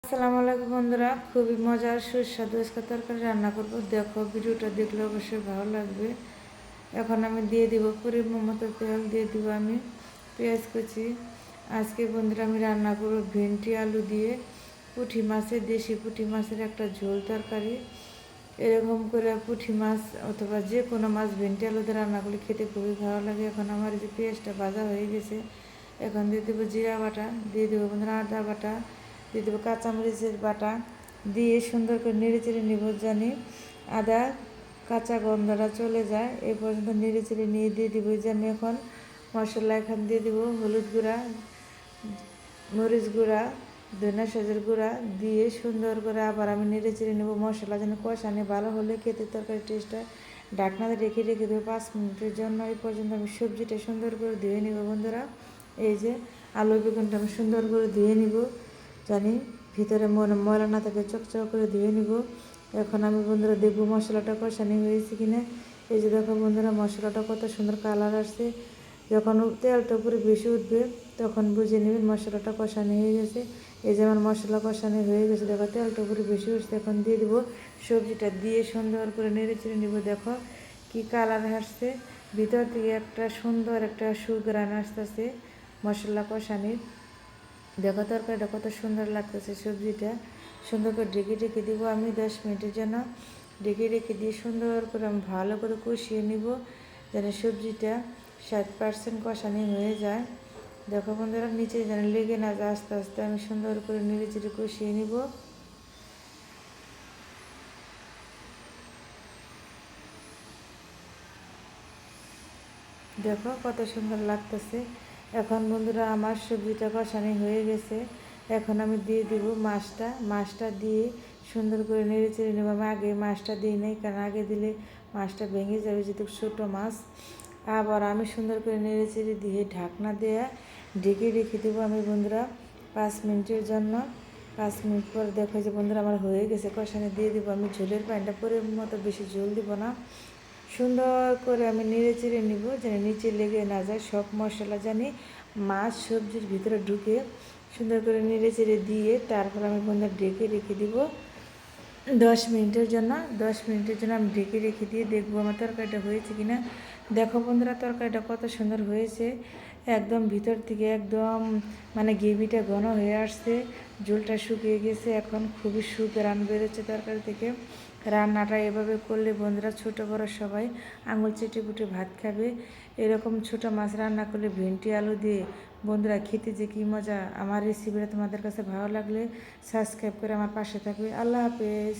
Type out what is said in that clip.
আসসালামু আলাইকুম বন্ধুরা, খুবই মজার সুস্বাদু আজকে তরকারি রান্না করব। দেখো, ভিডিওটা দেখলে অবশ্যই ভালো লাগবে। এখন আমি দিয়ে দিব পরিমাণ মতো তেল, দিয়ে দিব আমি পেঁয়াজ কুচি। আজকে বন্ধুরা আমি রান্না করব ভেন্ডি আলু দিয়ে পুঁটি মাছের, দেশি পুঁটি মাছের একটা ঝোল তরকারি। এরকম করে পুঁটি মাছ অথবা যে কোনো মাছ ভেন্ডি আলু দিয়ে রান্না করলে খেতে খুবই ভালো লাগে। এখন আমার এই যে পেঁয়াজটা ভাজা হয়ে গেছে, এখন দিয়ে দেবো জিরা বাটা, দিয়ে দেবো বন্ধুরা আদা বাটা, দিয়ে দেবো কাঁচামরিচের বাটা, দিয়ে সুন্দর করে নেড়ে চেড়ে নেব, জানি আদা কাঁচা গন্ধটা চলে যায় এই পর্যন্ত নেড়ে চেড়ে নিয়ে দিয়ে দিব যে আমি এখন মশলা এখান দিয়ে দিব হলুদ গুঁড়া, মরিচ গুঁড়া, ধনিয়া সজের গুঁড়া দিয়ে সুন্দর করে আবার আমি নেড়ে চেড়ে নেবো। মশলা যেন কষানি ভালো হলে খেতে তরকারি টেস্টটা ঢাকনাতে রেখে দেবো 5 মিনিটের জন্য। এই পর্যন্ত আমি সবজিটা সুন্দর করে ধুয়ে নিব বন্ধুরা। এই যে আলু বেগুনটা আমি সুন্দর করে ধুয়ে নিব, জানি ভিতরে ময়লা না থাকে, চকচক করে ধুয়ে নিব। এখন আমি বন্ধুরা দেখবো মশলাটা কষানি হয়েছে কিনা। এই যে দেখো বন্ধুরা, মশলাটা কত সুন্দর কালার আসছে। যখন তেলটা উপরে বেশি উঠবে তখন বুঝে নেবেন মশলাটা কষানি হয়ে গেছে। এই যে আমার মশলা কষানি হয়ে গেছে, দেখো তেলটা উপরে বেশি উঠছে। এখন দিয়ে দেবো সবজিটা, দিয়ে সুন্দর করে নেড়ে চেড়ে নেবো। দেখো কি কালার আসছে, ভিতর থেকে একটা সুন্দর একটা সুঘ্রাণ আসতেছে মশলা কষানির। দেখো তরকারিটা কত সুন্দর লাগতেছে। সবজিটা সুন্দর করে ঢেকে দিব আমি 10 মিনিটের জন্য। ঢেকে দিয়ে সুন্দর করে আমি ভালো করে কষিয়ে নিব, যেন সবজিটা 60% কষানি হয়ে যায়। দেখো বন্ধুরা, নিচে যেন লেগে না যায়, আস্তে আস্তে আমি সুন্দর করে নেড়ে চেড়ে কষিয়ে নিব। দেখো কত সুন্দর লাগতেছে। এখন বন্ধুরা আমার সবজিটা কষানি হয়ে গেছে। এখন আমি দিয়ে দিব মাছটা দিয়ে সুন্দর করে নেড়ে চেড়ে নেব। আমি আগে মাছটা দিই নাই, কারণ আগে দিলে মাছটা ভেঙে যাবে, যেহেতু ছোটো মাছ। আবার আমি সুন্দর করে নেড়ে চেড়ে দিয়ে ঢাকনা দিয়ে ঢেকে রেখে দেবো আমি বন্ধুরা 5 মিনিটের জন্য। 5 মিনিট পর দেখো যে বন্ধুরা আমার হয়ে গেছে কষানি। দিয়ে দেবো আমি ঝোলের পানিটা, পরিমাণ মতো, বেশি ঝোল দিব না। সুন্দর করে আমি নেড়ে চেড়ে নিব, যেন নিচে লেগে না যায়, সব মশলা জানি মাছ সবজির ভিতরে ঢুকে। সুন্দর করে নেড়ে চেড়ে দিয়ে তারপর আমি বন্ধুরা ঢেকে রেখে দিব 10 মিনিটের জন্য। 10 মিনিটের জন্য আমি ঢেকে রেখে দিয়ে দেখবো আমার তরকারিটা হয়েছে কিনা। দেখো বন্ধুরা, তরকারিটা কত সুন্দর হয়েছে। একদম ভিতর থেকে একদম মানে গ্রেভিটা ঘন হয়ে আসছে, ঝোলটা শুকিয়ে গেছে। এখন খুবই সুঘ্রাণ বেরোচ্ছে তরকারি থেকে। রান্নাটা এভাবে করলে বন্ধুরা ছোটো বড় সবাই আঙুল চেটে পুটে ভাত খাবে। এরকম ছোটো মাছ রান্না করলে ভেন্ডি আলু দিয়ে বন্ধুরা খেতে যে কী মজা। আমার রেসিপিটা তোমাদের কাছে ভালো লাগলে সাবস্ক্রাইব করে আমার পাশে থাকবে। আল্লাহ হাফেজ।